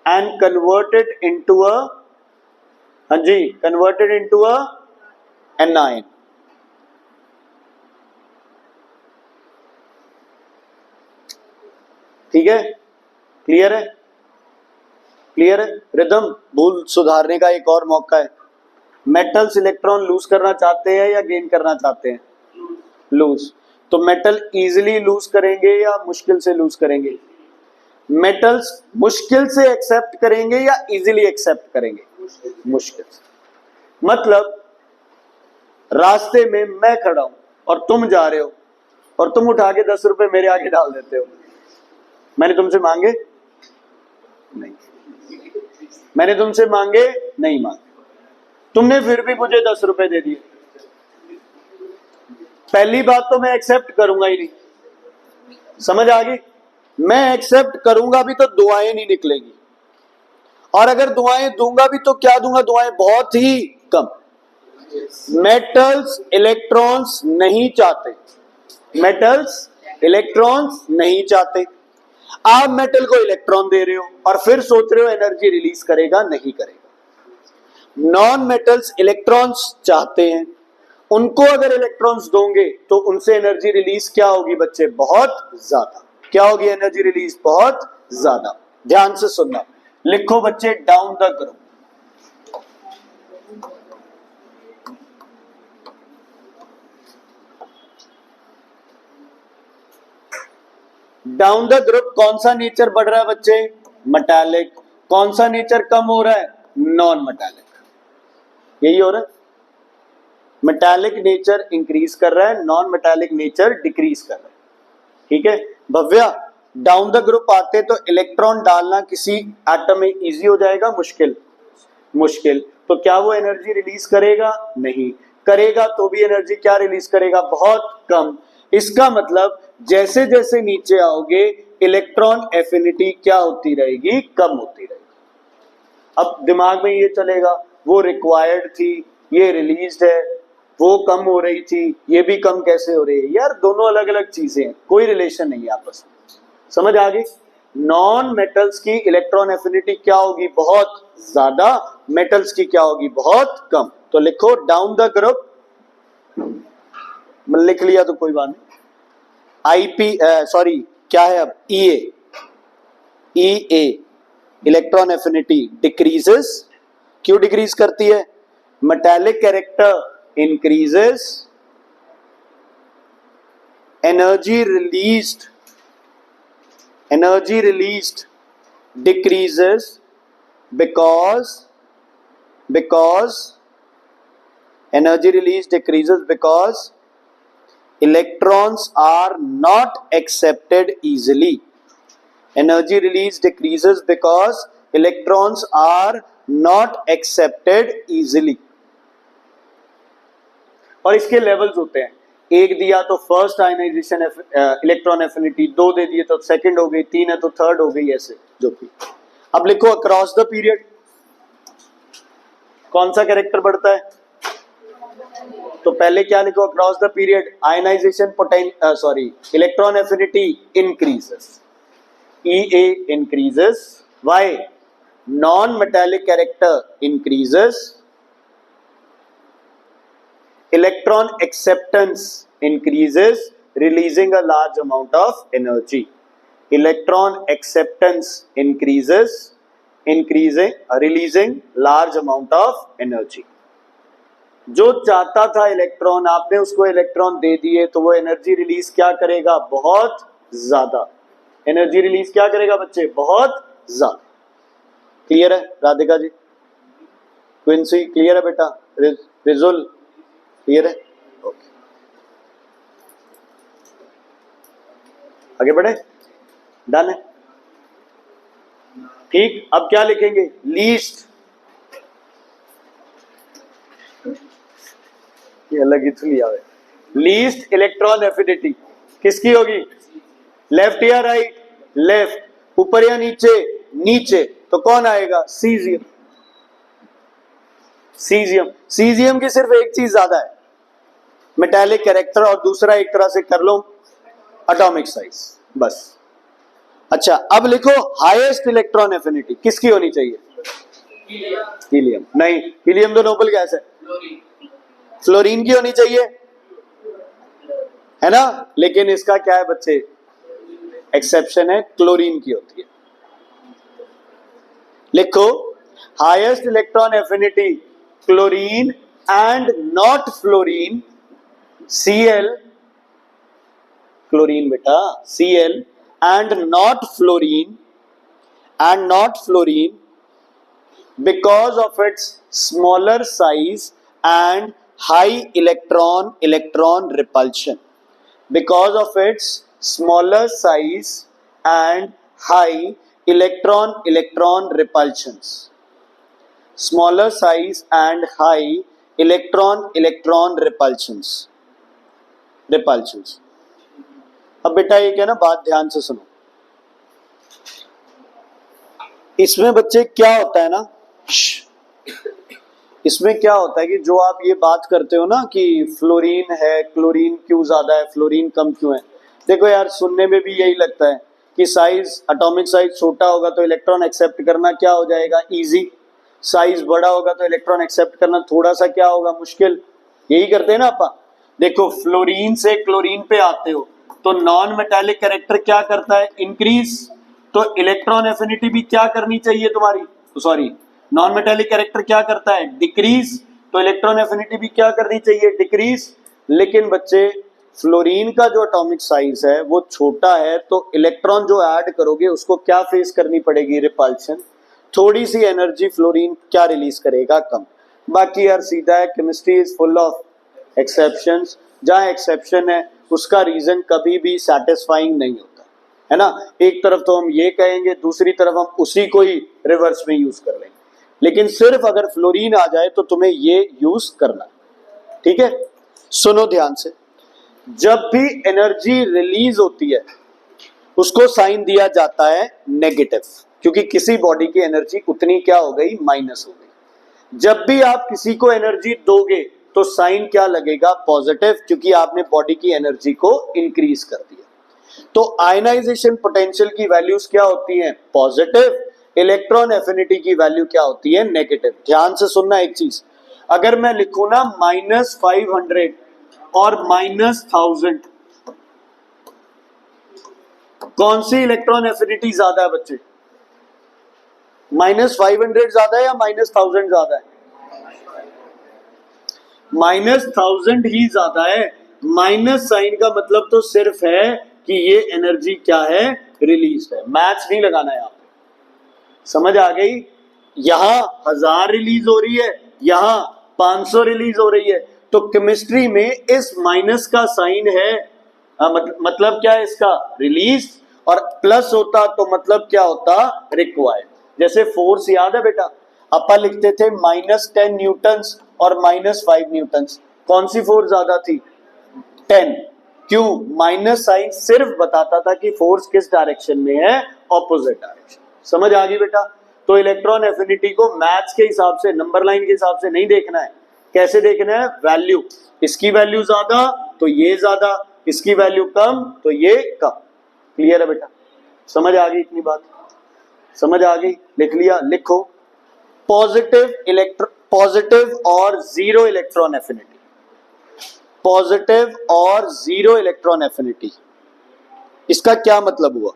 and converted into a, हाँ जी, converted into a anion, ठीक है, क्लियर है, क्लियर है। रिदम भूल सुधारने का एक और मौका है। मेटल्स इलेक्ट्रॉन लूज करना चाहते हैं या गेन करना चाहते हैं? लूज। तो मेटल इजीली लूज करेंगे या मुश्किल से लूज करेंगे? मेटल्स मुश्किल से एक्सेप्ट करेंगे या इजीली एक्सेप्ट करेंगे? मुश्किल से। मतलब रास्ते में मैं खड़ा हूं और तुम जा रहे हो और तुम उठा के 10 रुपए मेरे आगे डाल देते हो, मैंने तुमसे मांगे नहीं, मैंने तुमसे मांगे नहीं, मांगे, तुमने फिर भी मुझे 10 रुपए दे दिए। पहली बात तो मैं एक्सेप्ट करूंगा ही नहीं, समझ आ गई? मैं एक्सेप्ट करूंगा भी तो दुआएं नहीं निकलेंगी, और अगर दुआएं दूंगा भी तो क्या दूंगा? दुआएं बहुत ही कम। मेटल्स इलेक्ट्रॉन्स नहीं चाहते, मेटल्स इलेक्ट्रॉन्स नहीं चाहते। आप मेटल को इलेक्ट्रॉन दे रहे हो और फिर सोच रहे हो एनर्जी रिलीज करेगा, नहीं करेगा। नॉन मेटल्स इलेक्ट्रॉन्स चाहते हैं, उनको अगर इलेक्ट्रॉन्स दोगे तो उनसे एनर्जी रिलीज क्या होगी बच्चे? बहुत ज्यादा। क्या होगी एनर्जी रिलीज? बहुत ज्यादा। ध्यान से सुनना, लिखो बच्चे down the group. Down the group कौन सा नेचर बढ़ रहा है बच्चे? मेटालिक। कौन सा नेचर कम हो रहा है? Non metallic. यही हो रहा है, मेटालिक नेचर इंक्रीज कर रहा है, नॉन मेटालिक नेचर डिक्रीज कर रहा है, ठीक है। भव्या, डाउन द ग्रुप आते तो इलेक्ट्रॉन डालना किसी एटम में इजी हो जाएगा, मुश्किल? मुश्किल। तो क्या वो एनर्जी रिलीज करेगा? नहीं करेगा। तो भी एनर्जी क्या रिलीज करेगा? बहुत कम। इसका मतलब जैसे जैसे नीचे आओगे इलेक्ट्रॉन एफिनिटी क्या होती रहेगी? कम होती रहेगी। अब दिमाग में ये चलेगा वो रिक्वायर्ड थी, ये रिलीज्ड है, वो कम हो रही थी, ये भी कम कैसे हो रही है? यार दोनों अलग अलग चीजें हैं, कोई रिलेशन नहीं है आपस में, समझ आ गई? नॉन मेटल्स की इलेक्ट्रॉन एफिनिटी क्या होगी? बहुत ज्यादा। मेटल्स की क्या होगी? बहुत कम। तो लिखो डाउन द ग्रुप, लिख लिया तो कोई बात नहीं। आईपी सॉरी क्या है अब? ईए इलेक्ट्रॉन एफिनिटी डिक्रीजेस। क्यों डिक्रीज करती है? Metallic character increases, energy released decreases because energy release decreases because electrons are not accepted easily. Energy release decreases because electrons are not accepted easily. और इसके लेवल्स होते हैं, एक दिया तो फर्स्ट आयनाइजेशन इलेक्ट्रॉन एफिनिटी, 2 दे दिए तो सेकंड हो गई, 3 है तो थर्ड हो गई, ऐसे जो भी। अब लिखो अक्रॉस द पीरियड कौन सा कैरेक्टर बढ़ता है? तो पहले क्या लिखो across the period? Ionisation electron affinity increases, EA increases. Why? Non metallic character increases, electron acceptance increases, releasing a large amount of energy. Electron acceptance increasing releasing large amount of energy. जो चाहता था इलेक्ट्रॉन, आपने उसको इलेक्ट्रॉन दे दिए, तो वो एनर्जी रिलीज क्या करेगा? बहुत ज्यादा एनर्जी रिलीज क्या करेगा बच्चे? बहुत ज्यादा। क्लियर है राधिका जी? क्विंसी क्लियर है बेटा? रिजुल क्लियर है? ओके, आगे बढ़े? डन है? ठीक, अब क्या लिखेंगे? लीस्ट, ये अलग ही लिया है। लीस्ट इलेक्ट्रॉन एफिनिटी किसकी होगी? लेफ्ट या राइट? लेफ्ट। ऊपर या नीचे? नीचे। तो कौन आएगा? सीजियम। सीजियम, सीजियम की सिर्फ एक चीज ज्यादा है, मेटालिक कैरेक्टर, और दूसरा एक तरह से कर लो एटॉमिक साइज, बस। अच्छा, अब लिखो हाईएस्ट इलेक्ट्रॉन एफिनिटी किसकी होनी चाहिए? हीलियम। नहीं, हीलियम तो नोबल गैस है। फ्लोरीन की होनी चाहिए, है ना? लेकिन इसका क्या है बच्चे? एक्सेप्शन है, क्लोरीन की होती है। लिखो highest electron affinity chlorine and not fluorine, Cl, chlorine बेटा, Cl and not fluorine because of its smaller size and high electron repulsion, because of its smaller size and high electron repulsions, smaller size and high electron repulsions। अब बेटा ये क्या ना, बात ध्यान से सुनो। इसमें बच्चे क्या होता है ना, इसमें क्या होता है कि जो आप ये बात करते हो ना कि फ्लोरीन है, क्लोरीन क्यों ज्यादा है, फ्लोरीन कम क्यों है, देखो यार सुनने में भी यही लगता है कि साइज, एटॉमिक साइज छोटा होगा तो इलेक्ट्रॉन एक्सेप्ट करना क्या हो जाएगा? इजी। साइज बड़ा होगा तो इलेक्ट्रॉन एक्सेप्ट करना थोड़ा सा क्या होगा? मुश्किल। यही करते हैं ना अपन। देखो फ्लोरीन से क्लोरीन पे आते हो तो नॉन मेटालिक कैरेक्टर क्या करता है? इंक्रीज। तो इलेक्ट्रॉन एफिनिटी भी क्या करनी चाहिए तुम्हारी? सॉरी, नॉन मेटालिक कैरेक्टर क्या करता है? डिक्रीज। तो इलेक्ट्रॉन एफिनिटी भी क्या करनी चाहिए? डिक्रीज। लेकिन बच्चे फ्लोरीन का जो एटॉमिक साइज है वो छोटा है, तो इलेक्ट्रॉन जो ऐड करोगे उसको क्या फेस करनी पड़ेगी? रिपल्शन। थोड़ी सी एनर्जी फ्लोरीन क्या रिलीज करेगा? कम। बाकी यार सीधा है, chemistry is full of exceptions. जहां एक्सेप्शन है उसका रीजन कभी भी सेटिस्फाइंग नहीं होता है ना। एक तरफ तो हम ये कहेंगे, दूसरी तरफ हम उसी को ही रिवर्स में यूज कर लेंगे। लेकिन सिर्फ अगर फ्लोरीन आ जाए तो तुम्हें ये यूज करना, ठीक है? सुनो ध्यान से, जब भी एनर्जी रिलीज होती है उसको साइन दिया जाता है नेगेटिव, क्योंकि किसी बॉडी की एनर्जी उतनी क्या हो गई? माइनस हो गई। जब भी आप किसी को एनर्जी दोगे तो साइन क्या लगेगा? पॉजिटिव, क्योंकि आपने बॉडी की एनर्जी को इंक्रीज कर दिया। तो आयनाइजेशन पोटेंशियल की वैल्यूज क्या होती हैं? पॉजिटिव। इलेक्ट्रॉन एफिनिटी की वैल्यू क्या होती है? नेगेटिव। ध्यान से सुनना एक चीज, अगर मैं लिखूं ना -500 और -1000, कौन सी इलेक्ट्रॉन एफिनिटी ज्यादा है बच्चे? -500 ज्यादा है या -1000 ज्यादा है? -1000 ही ज्यादा है। माइनस साइन का मतलब तो सिर्फ है कि ये एनर्जी क्या है? रिलीज है। मैथ्स नहीं लगाना है यहाँ पे, समझ आ गई? यहां 1000 रिलीज हो रही है, यहां 500 रिलीज हो रही है, तो केमिस्ट्री में इस माइनस का साइन है, मतलब क्या है इसका? रिलीज। और प्लस होता तो मतलब क्या होता? रिक्वायर्ड। जैसे फोर्स याद है बेटा, अपन लिखते थे -10 न्यूटन्स और -5 न्यूटन्स, कौन सी फोर्स ज्यादा थी? 10। क्यों? माइनस साइन सिर्फ बताता था कि फोर्स किस डायरेक्शन में है? Opposite direction. समझ आ गई बेटा? तो इलेक्ट्रॉन एफिनिटी को मैथ्स के हिसाब से, नंबर लाइन के हिसाब से नहीं देखना है। कैसे देखना है? वैल्यू। इसकी वैल्यू ज्यादा तो ये ज्यादा, इसकी वैल्यू कम तो ये कम। क्लियर है बेटा? समझ आ गई इतनी बात? समझ आ गई? लिख लिया? लिखो पॉजिटिव और जीरो इलेक्ट्रॉन एफिनिटी, पॉजिटिव और जीरो इलेक्ट्रॉन एफिनिटी। इसका क्या मतलब हुआ?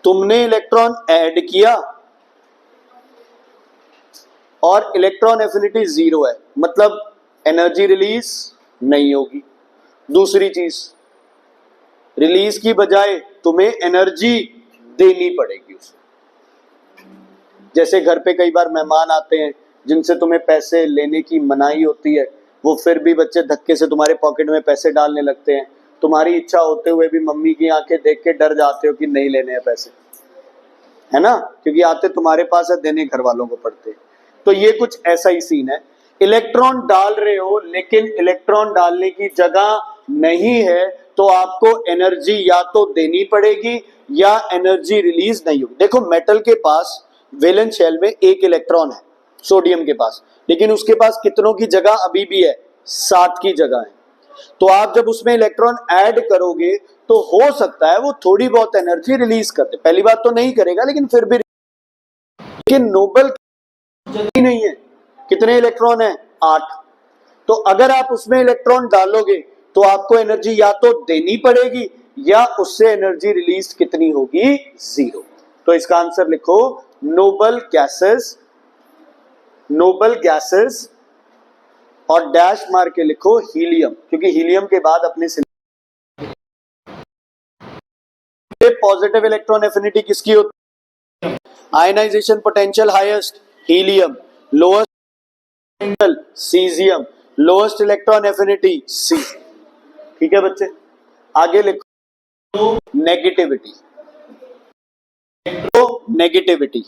तुमने इलेक्ट्रॉन ऐड किया, और इलेक्ट्रॉन एफिनिटी 0 है, मतलब एनर्जी रिलीज नहीं होगी। दूसरी चीज, रिलीज की बजाय तुम्हें एनर्जी देनी पड़ेगी उसे। जैसे घर पे कई बार मेहमान आते हैं जिनसे तुम्हें पैसे लेने की मनाही होती है, वो फिर भी बच्चे धक्के से तुम्हारे पॉकेट में पैसे डालने लगते हैं। तुम्हारी इच्छा होते हुए भी मम्मी की आंखें देख के डर जाते हो कि नहीं लेने हैं पैसे, है ना, क्योंकि आते तुम्हारे पास है, देने घर वालों को पड़ते। तो ये कुछ ऐसा ही सीन है। इलेक्ट्रॉन डाल रहे हो लेकिन इलेक्ट्रॉन डालने की जगह नहीं है, तो आपको एनर्जी या तो देनी पड़ेगी या एनर्जी रिलीज नहीं होगी। देखो मेटल के पास वैलेंस शेल में एक इलेक्ट्रॉन है सोडियम के पास, लेकिन उसके पास कितनों की जगह अभी भी है, 7 की जगह है। तो आप जब उसमें इलेक्ट्रॉन ऐड करोगे तो हो सकता है वो थोड़ी बहुत एनर्जी रिलीज कर दे। पहली बात तो नहीं करेगा, लेकिन फिर भी। लेकिन नोबल जगह नहीं है, कितने इलेक्ट्रॉन है, 8। तो अगर आप उसमें इलेक्ट्रॉन डालोगे तो आपको एनर्जी या तो देनी पड़ेगी या उससे एनर्जी रिलीज कितनी होगी, 0। तो इसका आंसर लिखो नोबल गैसेस, नोबल गैसेस और डैश मार के लिखो हीलियम, क्योंकि हीलियम के बाद अपने पॉजिटिव इलेक्ट्रॉन एफिनिटी किसकी होती है, ionization potential highest helium, lowest caesium, lowest electron affinity C. ठीक है बच्चे, आगे लिखो नेगेटिविटी, नेगेटिविटी,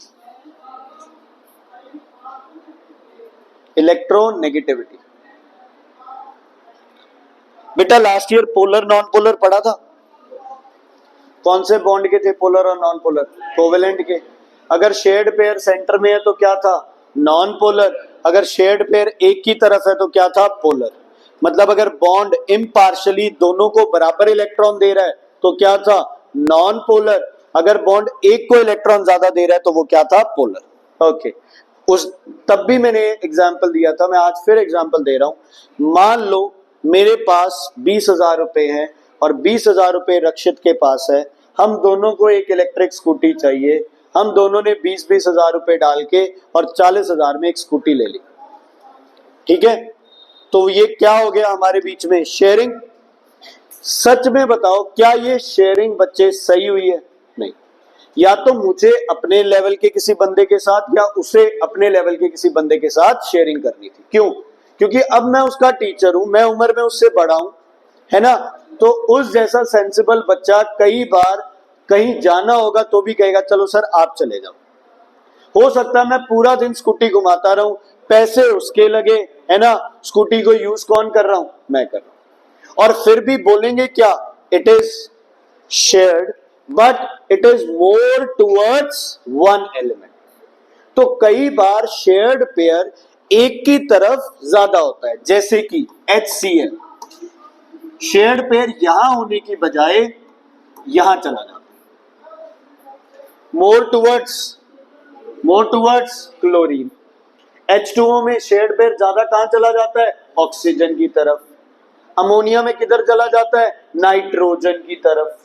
इलेक्ट्रोनेगेटिविटी। बेटा last year polar non polar पढ़ा था, कौन से बॉन्ड के थे पोलर और नॉन पोलर, कोवेलेंट के। अगर शेयर्ड पेयर सेंटर में है तो क्या था, नॉन पोलर। अगर शेयर्ड पेयर एक की तरफ है तो क्या था, पोलर। मतलब अगर बॉन्ड इम्पार्शियली दोनों को बराबर इलेक्ट्रॉन दे रहा है तो क्या था, नॉन पोलर। अगर बॉन्ड एक को इलेक्ट्रॉन ज्यादा दे रहा है तो वो क्या था, पोलर। ओके, उस तब भी मैंने एग्जाम्पल दिया था, मैं आज फिर एग्जाम्पल दे रहा हूं। मान लो मेरे पास 20,000 रुपए है और 20,000 रुपए रक्षित के पास है। हम दोनों को एक इलेक्ट्रिक स्कूटी चाहिए। हम दोनों ने 20-20 हजार रुपए डाल के और 40,000 में एक स्कूटी ले ली। ठीक है, तो ये क्या हो गया हमारे बीच में, शेयरिंग। सच में बताओ क्या ये शेयरिंग बच्चे सही हुई है, नहीं। या तो मुझे अपने लेवल के किसी बंदे के साथ या उसे अपने लेवल के किसी बंदे के साथ शेयरिंग करनी थी। क्यों, क्योंकि अब मैं उसका टीचर हूं, मैं उम्र में उससे बड़ा हूं, है ना। तो उस जैसा सेंसिबल बच्चा कई बार कहीं जाना होगा तो भी कहेगा चलो सर आप चले जाओ। हो सकता है मैं पूरा दिन स्कूटी घुमाता रहूं, पैसे उसके लगे, है ना, स्कूटी को यूज कौन कर रहा हूं, मैं कर रहा हूं। और फिर भी बोलेंगे क्या, it is shared but it is more towards one element. तो कई बार शेयर्ड पेयर एक की तरफ ज्यादा होता है, जैसे कि HCl, शेयर्ड पेयर यहां होने की बजाय यहां चला जाता है, मोर टुवर्ड्स क्लोरीन। H2O में शेयर्ड पेयर ज्यादा कहां चला जाता है, ऑक्सीजन की तरफ। अमोनिया में किधर चला जाता है, नाइट्रोजन की तरफ।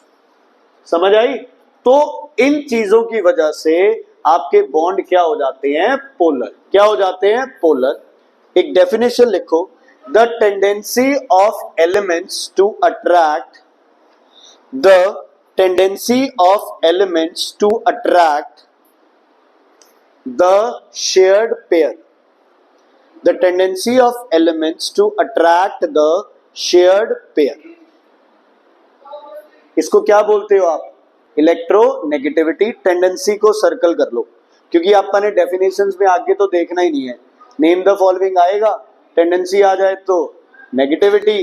समझ आई। तो इन चीजों की वजह से आपके बॉन्ड क्या हो जाते हैं, पोलर। क्या हो जाते हैं, पोलर। एक डेफिनेशन लिखो, the tendency of elements to attract the shared pair, the tendency of elements to attract the shared pair, इसको क्या बोलते हो आप, इलेक्ट्रोनेगेटिविटी। टेंडेंसी को सर्कल कर लो, क्योंकि आपका ने डेफिनेशंस में आगे तो देखना ही नहीं है। नेम द फॉलोइंग आएगा, टेंडेंसी आ जाए तो नेगेटिविटी,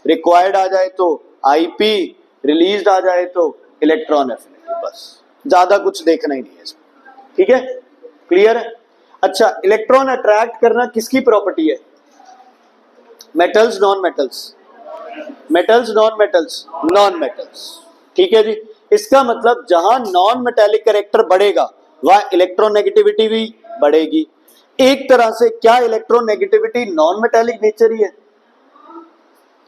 रिक्वायर्ड आ जाए तो आईपी, रिलीज्ड आ जाए तो इलेक्ट्रॉन एफिनिटी। बस ज्यादा कुछ देखना ही नहीं है इसमें। ठीक है, क्लियर है। अच्छा, इलेक्ट्रॉन अट्रैक्ट करना किसकी प्रॉपर्टी है, metals non metals, metals non metals, non metals. ठीक है जी, इसका मतलब जहां नॉन मेटेलिक कैरेक्टर बढ़ेगा वहां इलेक्ट्रोनेगेटिविटी भी बढ़ेगी। एक तरह से क्या इलेक्ट्रोनेगेटिविटी नॉन मेटेलिक नेचर ही है।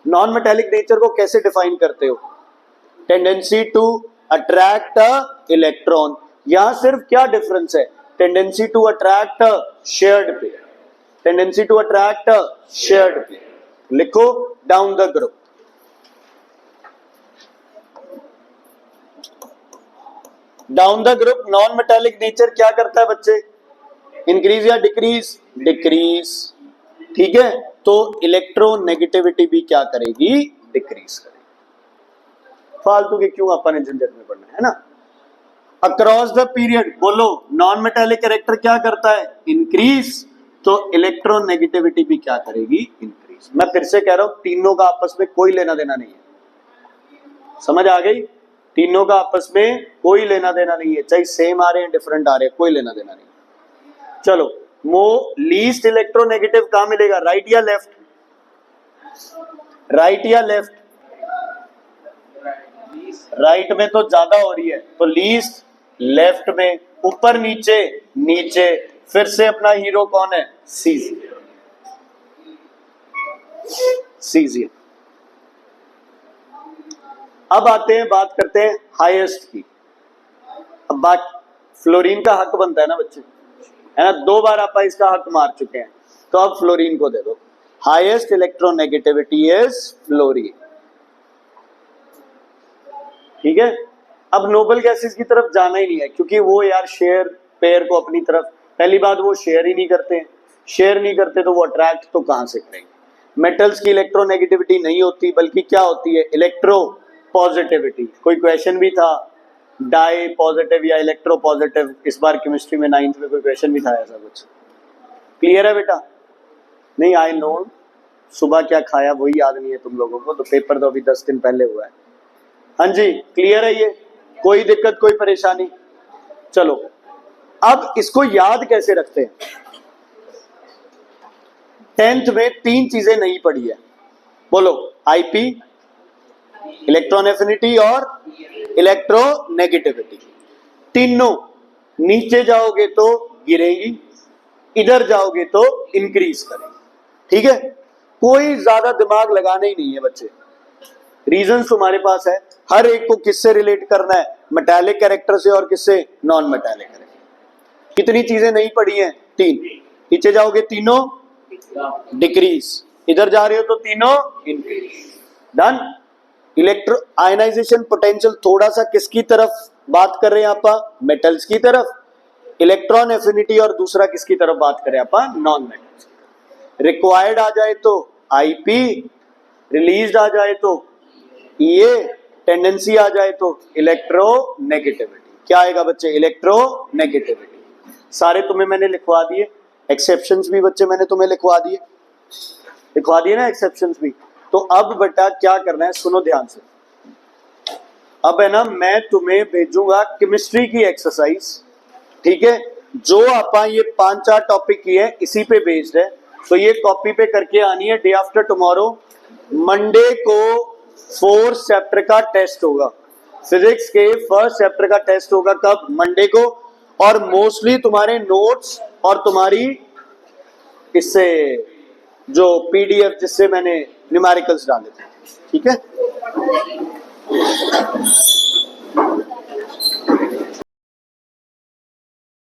नॉन मेटेलिक नेचर को कैसे डिफाइन करते हो, tendency to attract a electron. यहां सिर्फ क्या डिफरेंस है, tendency to attract a shared pair. Tendency to attract shared pair. लिखो down the group. Down the group non metallic nature क्या करता है बच्चे? इंक्रीज या डिक्रीज? डिक्रीज. ठीक है, तो इलेक्ट्रोनेगेटिविटी भी क्या करेगी? डिक्रीज करेगी. फालतू के क्यों अपन झंझट में पड़ना है ना. अक्रॉस द पीरियड बोलो, नॉन मेटालिक कैरेक्टर क्या करता है? इंक्रीज. तो इलेक्ट्रोनेगेटिविटी भी क्या करेगी? इंक्रीज. मैं फिर से कह रहा हूं, तीनों का आपस में कोई लेना देना नहीं है. समझ आ गई? तीनों का आपस में कोई लेना देना नहीं है, चाहे सेम आ रहे हैं डिफरेंट आ रहे हैं, कोई लेना देना नहीं. चलो, लीस्ट इलेक्ट्रोनेगेटिव कहां मिलेगा? राइट या लेफ्ट? राइट या लेफ्ट? राइट में तो ज्यादा हो रही है, तो लीस्ट लेफ्ट में. ऊपर नीचे नीचे. फिर से अपना हीरो कौन है? सीजियम. सीजियम. अब आते हैं, बात करते हैं हाईएस्ट की. अब बात फ्लोरीन का हक बनता है ना बच्चे, है ना. 2 बार आप इसका हक मार चुके हैं, तो अब फ्लोरीन को दे दो. Highest electronegativity is fluorine. ठीक है. अब नोबल गैसेस की तरफ जाना ही नहीं है, क्योंकि वो यार शेयर पेयर को अपनी तरफ, पहली बात वो शेयर ही नहीं करते हैं. शेयर नहीं करते तो वो अट्रैक्ट तो कहां से करेंगे? मेटल्स की इलेक्ट्रोनेगेटिविटी नहीं होती, बल्कि क्या होती है? Electro positivity. कोई क्वेश्चन भी था डाई पॉजिटिव या इलेक्ट्रो पॉजिटिव, इस बार केमिस्ट्री में 9th में कोई क्वेश्चन भी था ऐसा कुछ? क्लियर है बेटा? नहीं, आई नो सुबह क्या खाया वही याद नहीं है तुम लोगों को, तो पेपर तो अभी 10 दिन पहले हुआ है. हाँ जी, क्लियर है ये? कोई दिक्कत, कोई परेशानी? चलो, अब इसको याद कैसे रखते हैं? 10th में 3 चीजें नहीं पढ़ी है. बोलो, आईपी, इलेक्ट्रॉन एफिनिटी और इलेक्ट्रोनेगेटिविटी. तीनों नीचे जाओगे तो गिरेगी, इधर जाओगे तो इंक्रीज करेगी. ठीक है, कोई ज्यादा दिमाग लगाना ही नहीं है बच्चे. रीजन तुम्हारे पास है, हर एक को किससे रिलेट करना है? मेटालिक कैरेक्टर से और किससे? Non metallic character. कितनी चीजें नहीं पढ़ी हैं? 3. नीचे जाओगे तीनों डिक्रीज, इधर जा रहे हो तो तीनों increase. Done. Electro ionisation potential थोड़ा सा किसकी तरफ बात कर रहे हैं आप? मेटल्स की तरफ. इलेक्ट्रॉन एफिनिटी और दूसरा किसकी तरफ बात करें आप? Non metals. रिक्वायर्ड आ जाए तो आईपी, रिलीज्ड आ जाए तो ये, टेंडेंसी आ जाए तो इलेक्ट्रोनेगेटिविटी. क्या आएगा बच्चे? इलेक्ट्रोनेगेटिविटी. सारे तुम्हें मैंने लिखवा दिए, एक्सेप्शंस भी बच्चे मैंने तुम्हें लिखवा दिए ना एक्सेप्शंस भी. तो अब बेटा क्या करना है, सुनो ध्यान से. अब है ना, मैं तुम्हें भेजूंगा केमिस्ट्री की एक्सरसाइज. ठीक है, जो आप ये 5-4 टॉपिक की है इसी पे बेस्ड है, तो ये कॉपी पे करके आनी है. डे आफ्टर टुमारो मंडे को 4th चैप्टर का टेस्ट होगा. फिजिक्स के 1st चैप्टर का टेस्ट होगा. कब? मंडे को. और मोस्टली तुम्हारे नोट्स और तुम्हारी इससे जो पीडीएफ जिससे मैंने न्यूमेरिकल्स डाले थे. ठीक है.